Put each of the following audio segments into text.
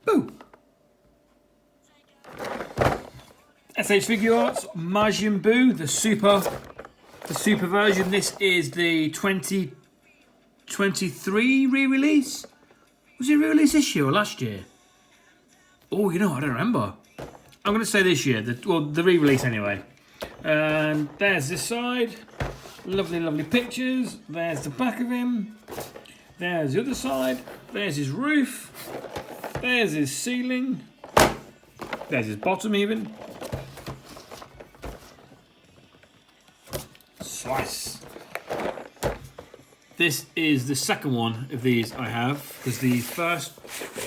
Buu. SH Figuarts Majin Buu, the super version. This is the 2023 re-release. Was it re-released this year or last year? Oh, you know, I don't remember. I'm going to say this year, the re-release anyway. And there's this side. Lovely, lovely pictures. There's the back of him. There's the other side. There's his roof. There's his ceiling. There's his bottom even. Slice. This is the second one of these I have, because the first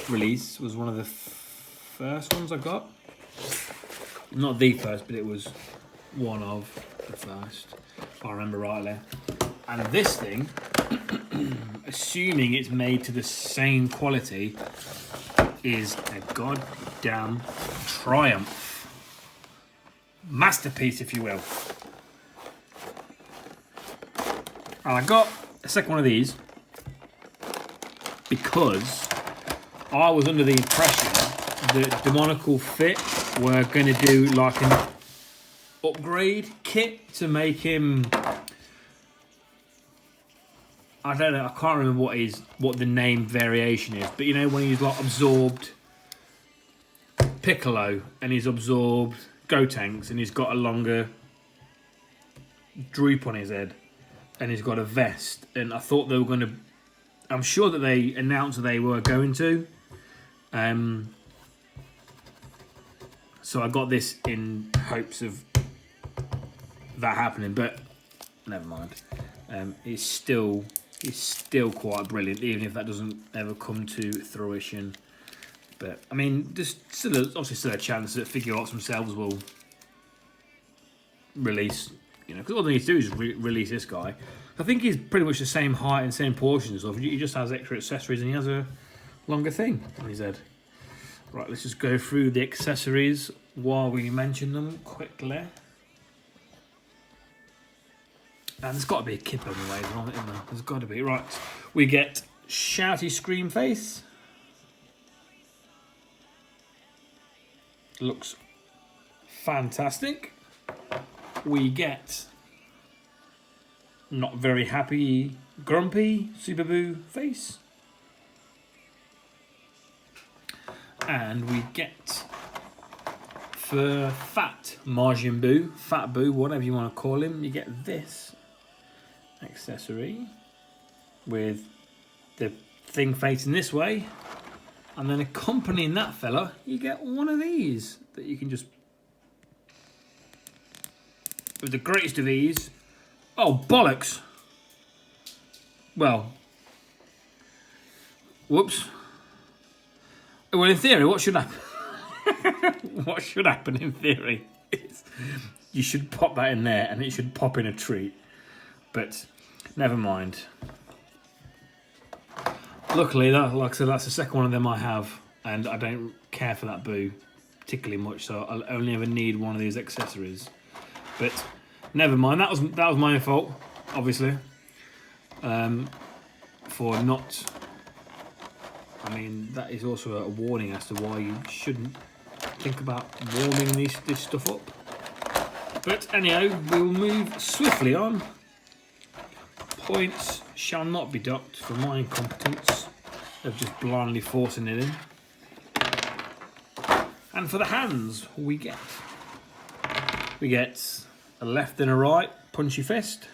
release was one of the first ones I got. Not the first, but it was one of the first, if I remember rightly. And this thing, assuming it's made to the same quality, is a goddamn triumph. Masterpiece, if you will. And I got a second one of these because I was under the impression that Demonical Fit were going to do like an upgrade kit to make him, I don't know, I can't remember what the name variation is, but you know when he's like absorbed Piccolo and he's absorbed Gotenks and he's got a longer droop on his head and he's got a vest, and I thought they were going to, I'm sure that they announced they were going to, so I got this in hopes of that happening, but never mind. It's still quite brilliant, even if that doesn't ever come to fruition. But I mean, there's obviously a chance that Figuarts themselves will release, you know, because all they need to do is release this guy. I think he's pretty much the same height and same portions and stuff. He just has extra accessories and he has a longer thing on his head. Right, let's just go through the accessories while we mention them quickly. And there's got to be a kip on the way, isn't there? There's got to be. Right, we get Shouty Scream Face. Looks fantastic. We get Not Very Happy Grumpy Super Buu Face. And we get, for Fat Majin Buu, Fat Buu, whatever you want to call him, you get this accessory with the thing facing this way, and then accompanying that fella, you get one of these that you can just, with the greatest of ease. Oh, bollocks! Well, whoops. Well, in theory, what should happen? What should happen in theory is you should pop that in there and it should pop in a treat. But never mind. Luckily, like I said, that's the second one of them I have, and I don't care for that Buu particularly much, so I'll only ever need one of these accessories. But never mind. That was my fault, obviously, for not. I mean, that is also a warning as to why you shouldn't think about warming this stuff up. But anyhow, we will move swiftly on. Points shall not be docked for my incompetence of just blindly forcing it in. And for the hands, we get a left and a right punchy fist.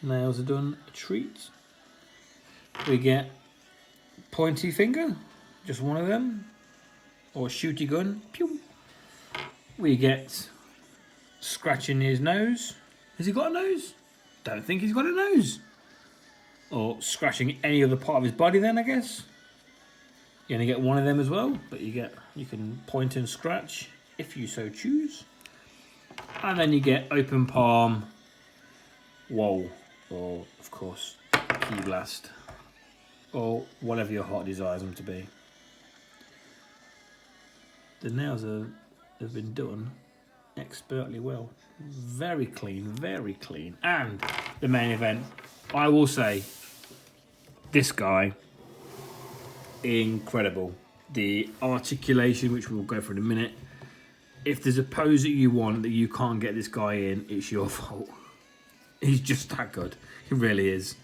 Nails are done, a treat. We get pointy finger, just one of them, or shooty gun, pew. We get scratching his nose. Has he got a nose? Don't think he's got a nose. Or scratching any other part of his body then, I guess. You only get one of them as well, but you can point and scratch if you so choose. And then you get open palm, whoa, or of course, key blast, or whatever your heart desires them to be. The nails have been done expertly well. Very clean, very clean. And the main event, I will say, this guy, incredible. The articulation, which we'll go for in a minute. If there's a pose that you want that you can't get this guy in, it's your fault. He's just that good. He really is.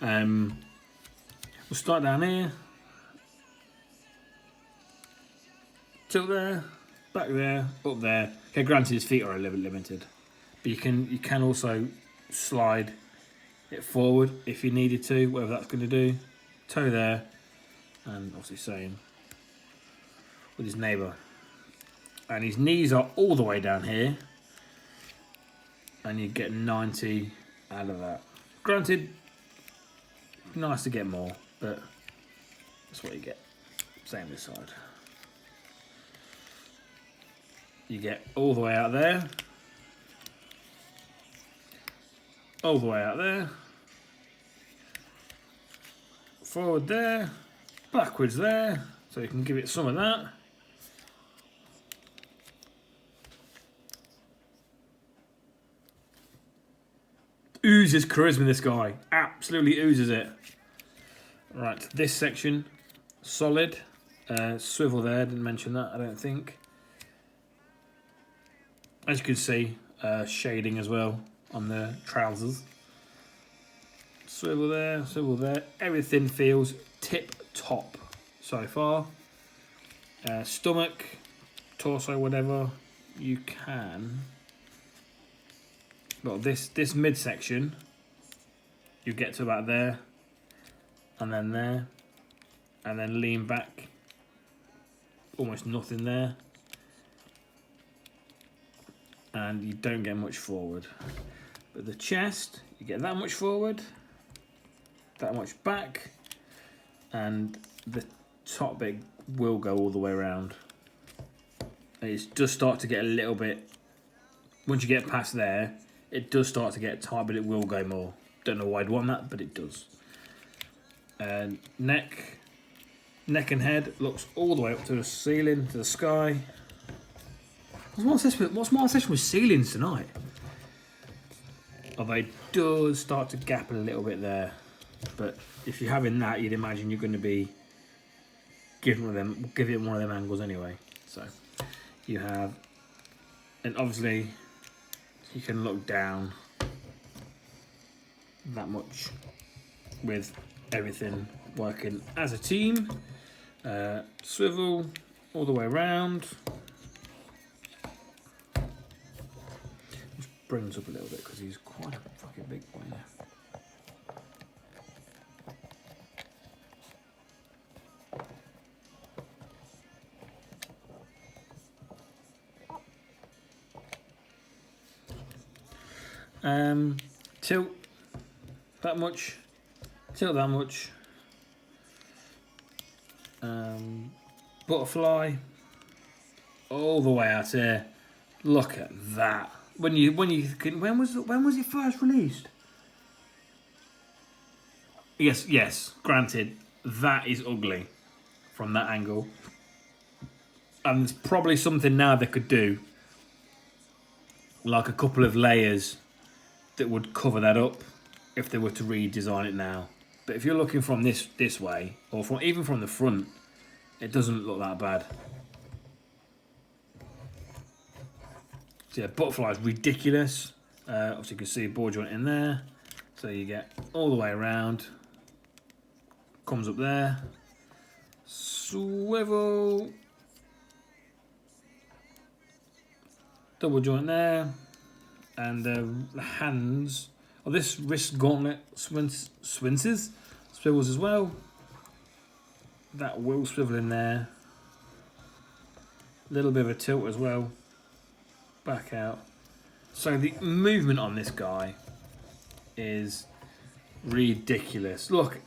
We'll start down here. Tilt there, back there, up there. Okay, granted his feet are a little bit limited, but you can also slide it forward if you needed to, whatever that's going to do. Toe there, and obviously same with his neighbour. And his knees are all the way down here, and you get 90 out of that. Granted, nice to get more, but that's what you get. Same this side. You get all the way out there, all the way out there, forward there, backwards there, so you can give it some of that. Oozes charisma, this guy. Absolutely oozes it. Right, this section, solid. Swivel there, didn't mention that, I don't think. As you can see, shading as well on the trousers. Swivel there. Everything feels tip-top so far. Stomach, torso, whatever, you can. Well, this midsection, you get to about there, and then lean back. Almost nothing there. And you don't get much forward. But the chest, you get that much forward, that much back, and the top bit will go all the way around. It does start to get a little bit, once you get past there, it does start to get tight, but it will go more. Don't know why I'd want that, but it does. And neck and head looks all the way up to the ceiling, to the sky. What's my obsession with ceilings tonight? Although it does start to gap a little bit there. But if you're having that, you'd imagine you're going to be giving it one of them angles anyway. So you have, and obviously you can look down that much with everything working as a team. Swivel all the way around. Just brings up a little bit because he's quite a fucking big boy now. Tilt that much, tilt that much. Butterfly all the way out here. Look at that. When was it first released? Yes. Granted, that is ugly from that angle, and there's probably something now they could do, like a couple of layers that would cover that up if they were to redesign it now. But if you're looking from this way, or even from the front, it doesn't look that bad. So yeah, butterfly is ridiculous. Obviously you can see a ball joint in there. So you get all the way around. Comes up there. Swivel. Double joint there. And the hands, this wrist gauntlet swivels as well. That will swivel in there. A little bit of a tilt as well. Back out. So the movement on this guy is ridiculous. Look,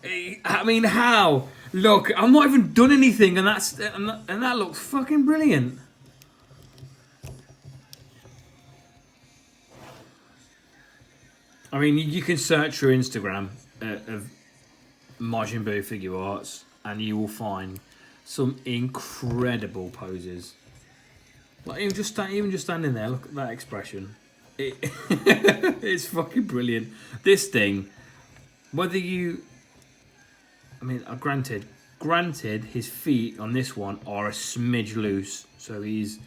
I mean, how? Look, I'm not even done anything, and that looks fucking brilliant. I mean, you can search through Instagram of Majin Buu Figuarts, and you will find some incredible poses. Like even just standing there, look at that expression. It's fucking brilliant. This thing, whether you, I mean, granted, his feet on this one are a smidge loose, so he's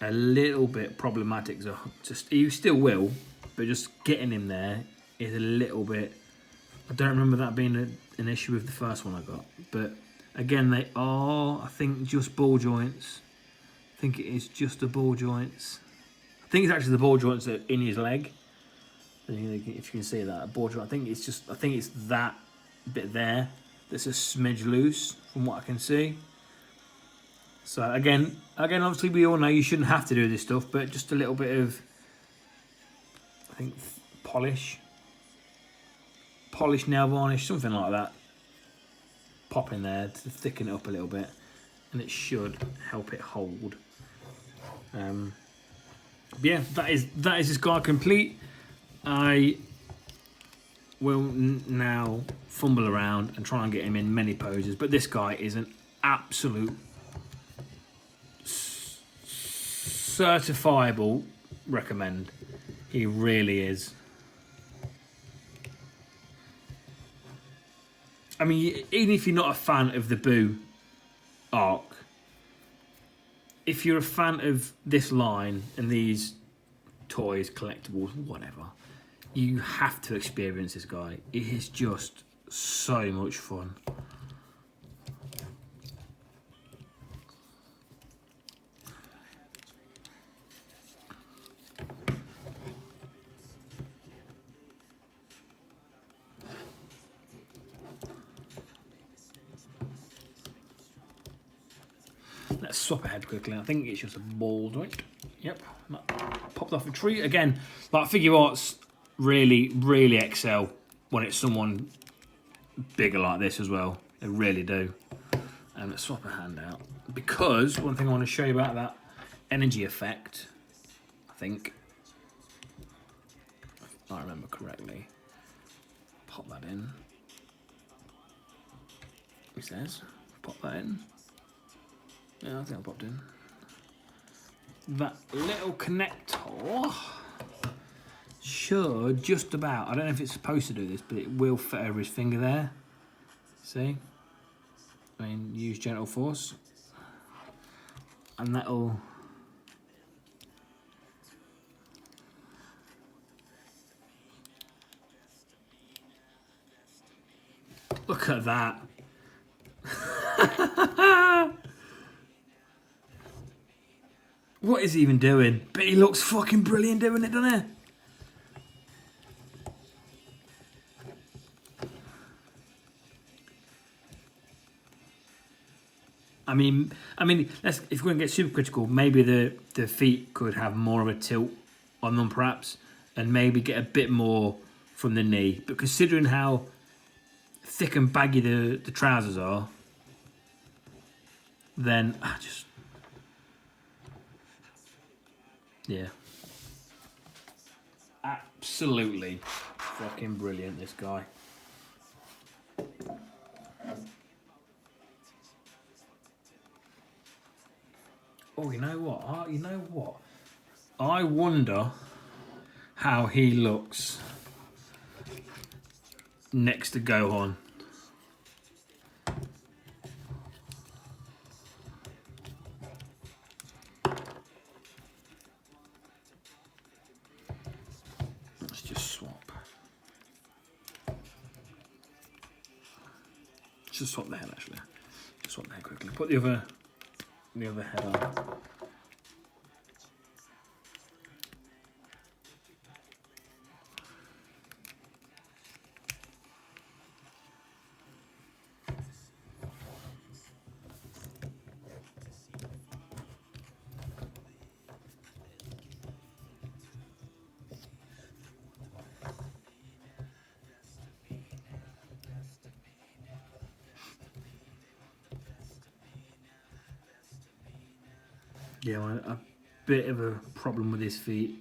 a little bit problematic. So just he still will, but just getting him there is a little bit. I don't remember that being an issue with the first one I got, but again, they are, I think, just ball joints. I think it is just the ball joints. I think it's actually the ball joints that are in his leg. If you can see that ball joint, I think it's that bit there that's a smidge loose from what I can see. So again, obviously we all know you shouldn't have to do this stuff, but just a little bit of, I think, polish nail varnish, something like that. Pop in there to thicken it up a little bit, and it should help it hold. Yeah, that is this guy complete. I will now fumble around and try and get him in many poses, but this guy is an absolute certifiable recommend. He really is. I mean, even if you're not a fan of the Buu arc, if you're a fan of this line and these toys, collectibles, whatever, you have to experience this guy. It is just so much fun. Let's swap ahead quickly. I think it's just a ball joint. Yep, popped off a tree again. Like Figuarts really excel when it's someone bigger like this as well. They really do. And let's swap a hand out, because one thing I want to show you about that energy effect, I think, if I remember correctly, pop that in. He says, pop that in. Yeah, I think I popped in. That little connector should just about, I don't know if it's supposed to do this, but it will fit over his finger there. See? I mean, use gentle force. And that'll... Look at that. What is he even doing? But he looks fucking brilliant doing it, doesn't he? I mean, if we're going to get super critical, maybe the feet could have more of a tilt on them, perhaps, and maybe get a bit more from the knee. But considering how thick and baggy the trousers are, then yeah, absolutely fucking brilliant, this guy. Oh, you know what? I wonder how he looks next to Gohan. Let's just swap. Just swap the head, actually. Just swap the head quickly. Put the other head on. Yeah, well, a bit of a problem with his feet.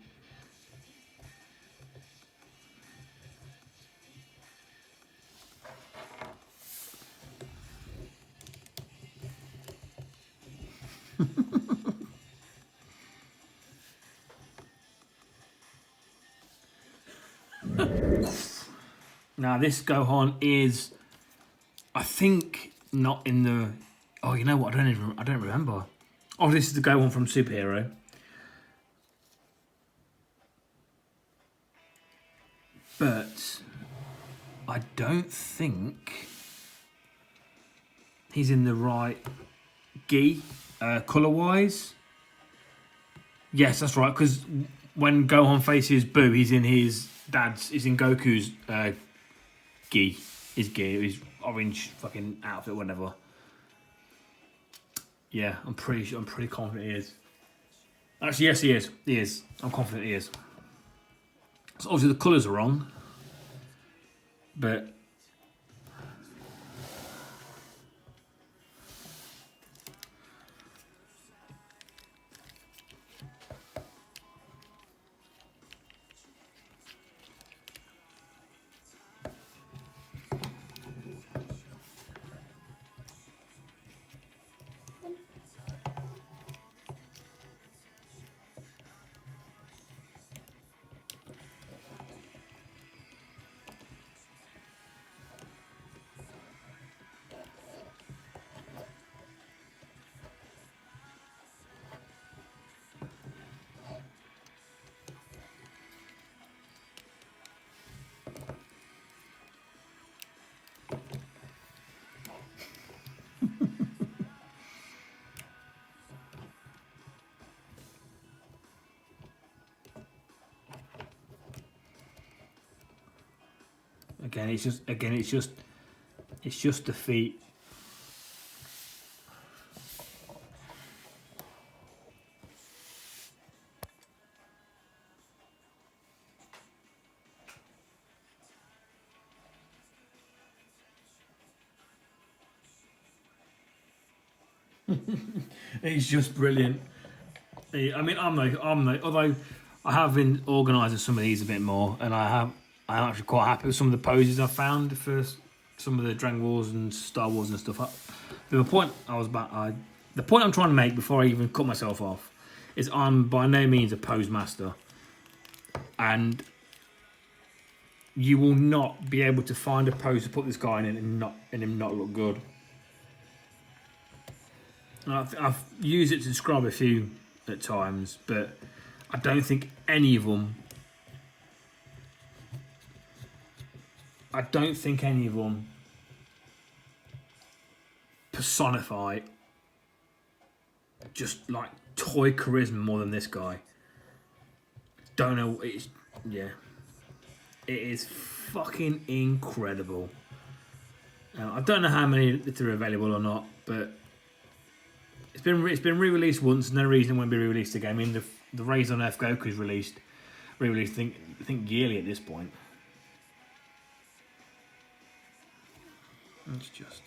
Now this Gohan is, I think, not in the. Oh, you know what? I don't remember. Oh, this is the Gohan from Superhero. But I don't think he's in the right gi colour-wise. Yes, that's right. Because when Gohan faces Buu, he's in his dad's. He's in Goku's gi. His orange fucking outfit, whatever. Yeah, I'm pretty confident he is. Actually, yes, he is. He is. I'm confident he is. So obviously the colours are wrong, but again, it's just defeat. He's just brilliant. I mean, I'm no. Although I have been organising some of these a bit more, and I'm actually quite happy with some of the poses I've found for some of the Dragon Wars and Star Wars and stuff. The point the point I'm trying to make before I even cut myself off is I'm by no means a pose master, and you will not be able to find a pose to put this guy in and him not look good. And I've used it to describe a few at times, but I don't think any of them. Personify just like toy charisma more than this guy. Don't know. It is fucking incredible. I don't know how many if they're available or not, but it's been re-released once. No reason it won't be re-released again. I mean, the Rays on Earth Goku's re-released. I think yearly at this point. It's just.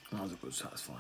That was a good satisfying.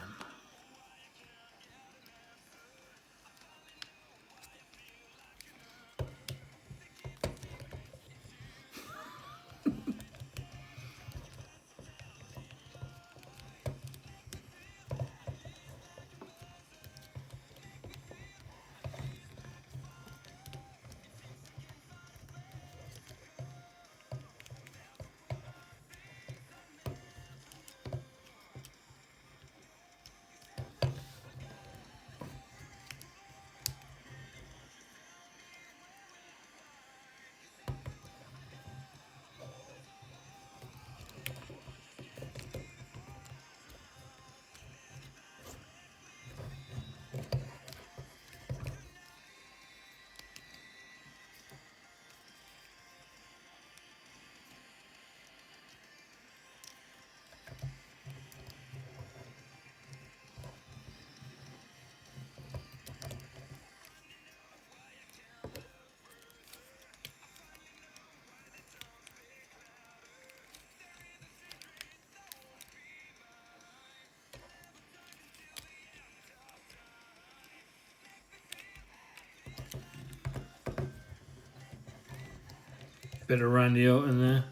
Bit of Randy Orton there.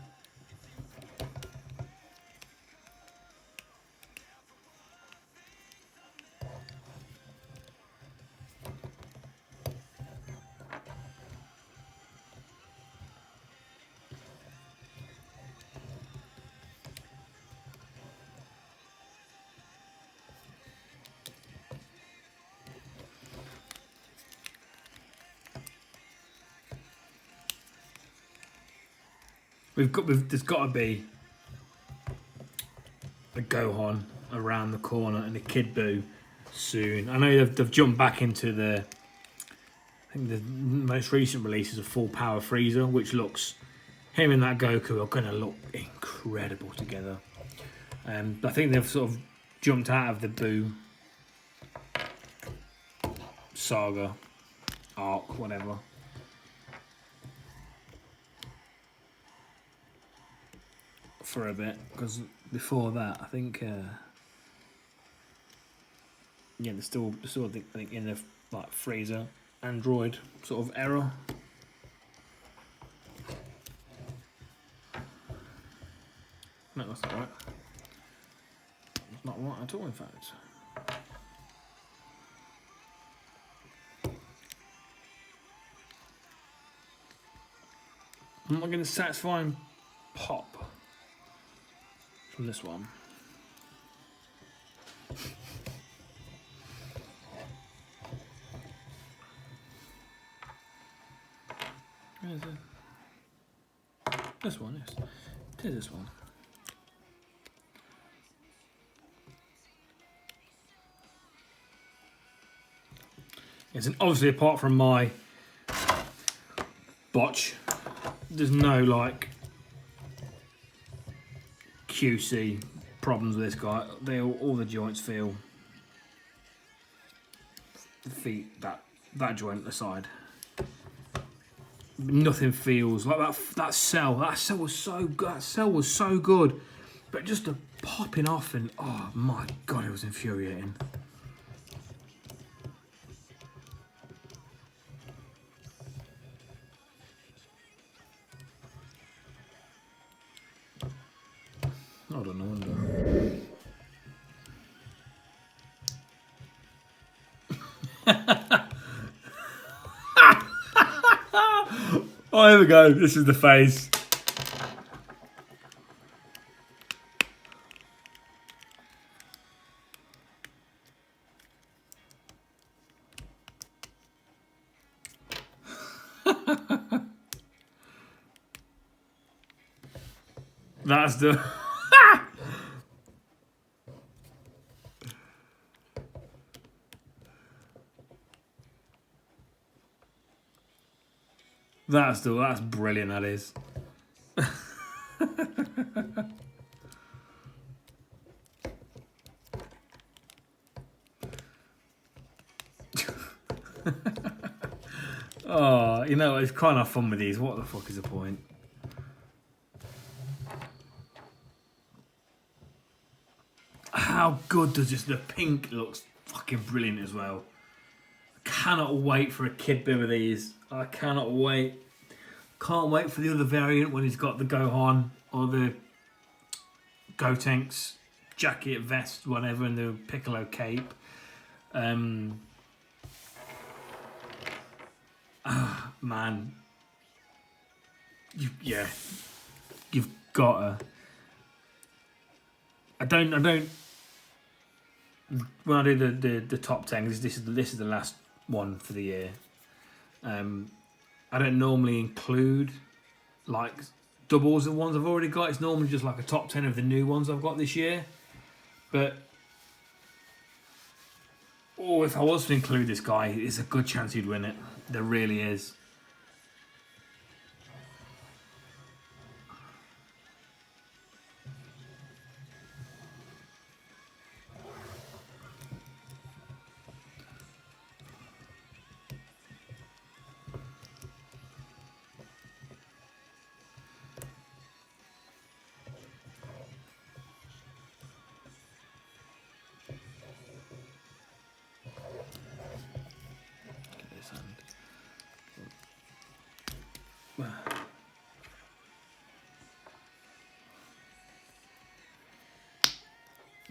There's got to be a Gohan around the corner and a Kid Buu soon. I know they've jumped back into I think the most recent release is a full power Frieza, which looks, him and that Goku are going to look incredible together. I think they've sort of jumped out of the Buu saga arc, whatever. For a bit, because before that, I think, yeah, they're still I think in the like Frieza Android sort of era. No, that's not right. It's not right at all, in fact. I'm not getting a satisfying pop from this one. Where is it? This one, yes. It is this one. Yes, and obviously apart from my botch, there's no like QC problems with this guy. All the joints feel, the feet, that joint aside, nothing feels like that cell. That cell was so good. That cell was so good, but just the popping off and oh my god, it was infuriating. I don't know. Oh, here we go. This is the face. That's the... That's brilliant, that is. Oh, you know, it's kind of fun with these. What the fuck is the point? How good does this... The pink looks fucking brilliant as well. I cannot wait for a Kid Buu of these. I cannot wait. Can't wait for the other variant when he's got the Gohan or the Gotenks jacket, vest, whatever, and the Piccolo cape. Man, you've got to. I don't. When I do the top 10, this is the last one for the year. I don't normally include like doubles of ones I've already got. It's normally just like a top 10 of the new ones I've got this year. But if I was to include this guy, it's a good chance he'd win it. There really is.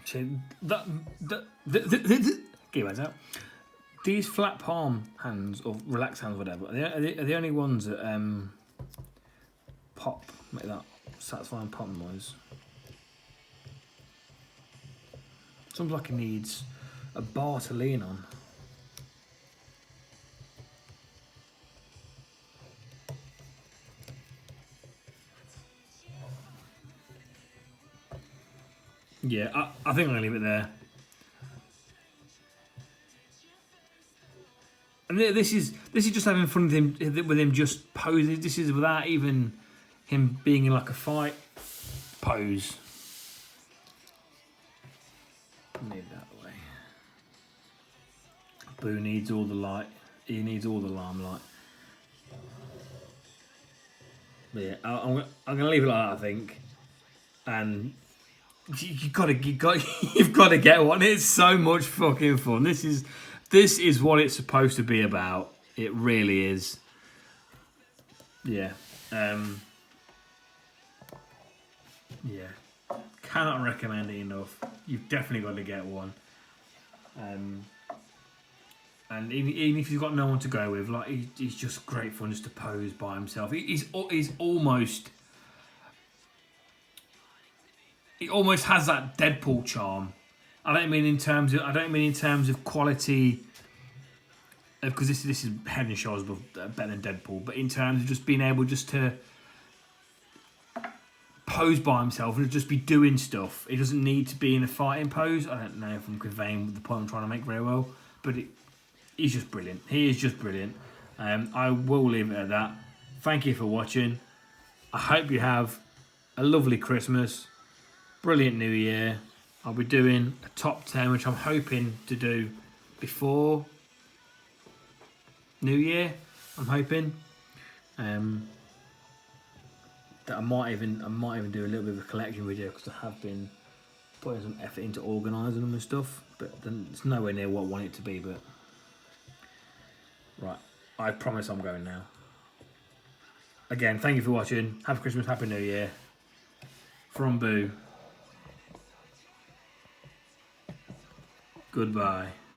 See, get your hands out. These flat palm hands or relaxed hands, whatever, are the only ones that pop, make that satisfying pop noise. Sounds like it needs a bar to lean on. Yeah, I think I'm gonna leave it there. And this is just having fun with him just posing. This is without even him being in like a fight pose. Move that way. Boo needs all the light. He needs all the limelight. But yeah, I'm gonna leave it like that, I think. And you've got to get one. It's so much fucking fun. This is what it's supposed to be about. It really is. Yeah. Yeah. Cannot recommend it enough. You've definitely got to get one. And even if you've got no one to go with, like he's just great fun just to pose by himself. He's almost. He almost has that Deadpool charm. I don't mean in terms of quality, because this is head and shoulders better than Deadpool. But in terms of just being able just to pose by himself and just be doing stuff. He doesn't need to be in a fighting pose. I don't know if I'm conveying the point I'm trying to make very well, but he's just brilliant. He is just brilliant. I will leave it at that. Thank you for watching. I hope you have a lovely Christmas. Brilliant New Year. I'll be doing a top 10, which I'm hoping to do before New Year. I'm hoping that I might even do a little bit of a collection video, because I have been putting some effort into organising them and stuff. But then it's nowhere near what I want it to be. But right, I promise I'm going now. Again, thank you for watching. Happy Christmas, Happy New Year. From Boo. Goodbye.